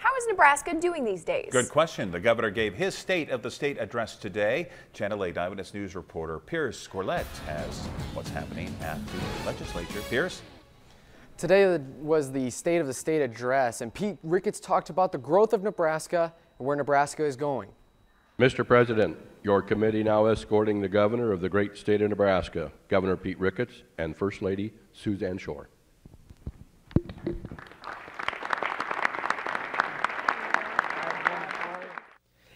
How is Nebraska doing these days? Good question. The governor gave his State of the State address today. Channel 8 Eyewitness News reporter Pierce Corlett has what's happening at the legislature. Pierce? Today was the State of the State address, and Pete Ricketts talked about the growth of Nebraska and where Nebraska is going. Mr. President, your committee now escorting the governor of the great state of Nebraska, Governor Pete Ricketts, and First Lady Suzanne Shore.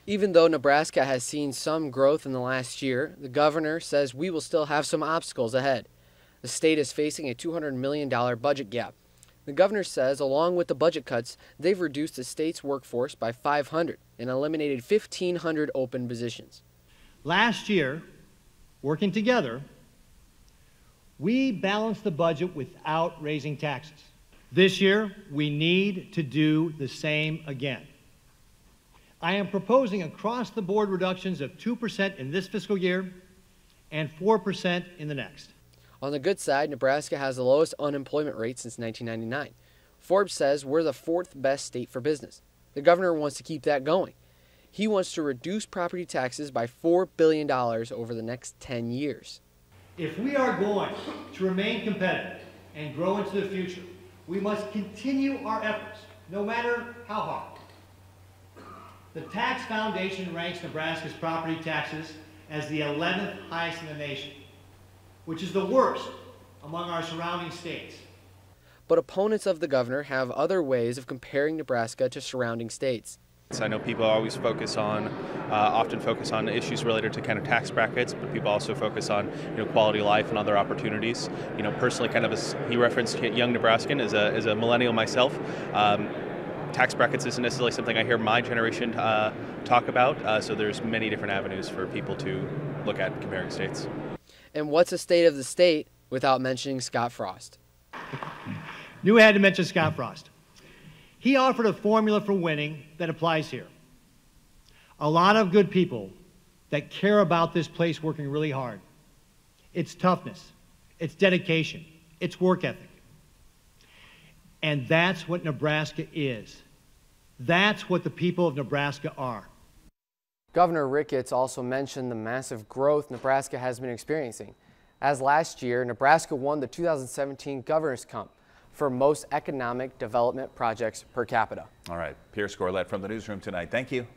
Even though Nebraska has seen some growth in the last year, the governor says we will still have some obstacles ahead. The state is facing a $200 million budget gap. The governor says along with the budget cuts, they've reduced the state's workforce by 500 and eliminated 1,500 open positions. Last year, working together, we balanced the budget without raising taxes. This year, we need to do the same again. I am proposing across-the-board reductions of 2% in this fiscal year and 4% in the next. On the good side, Nebraska has the lowest unemployment rate since 1999. Forbes says we're the 4th best state for business. The governor wants to keep that going. He wants to reduce property taxes by $4 billion over the next 10 years. If we are going to remain competitive and grow into the future, we must continue our efforts, no matter how hard. The Tax Foundation ranks Nebraska's property taxes as the 11th highest in the nation, which is the worst among our surrounding states. But opponents of the governor have other ways of comparing Nebraska to surrounding states. I know people always often focus on issues related to kind of tax brackets, but people also focus on quality of life and other opportunities. Personally, kind of as he referenced, young Nebraskan as a millennial myself. Tax brackets isn't necessarily something I hear my generation talk about, so there's many different avenues for people to look at comparing states. And what's a state of the state without mentioning Scott Frost? Knew I had to mention Scott Frost. He offered a formula for winning that applies here. A lot of good people that care about this place working really hard. It's toughness, it's dedication, it's work ethic. And that's what Nebraska is. That's what the people of Nebraska are. Governor Ricketts also mentioned the massive growth Nebraska has been experiencing. As last year, Nebraska won the 2017 Governor's Cup for most economic development projects per capita. All right, Pierce Corlett from the newsroom tonight. Thank you.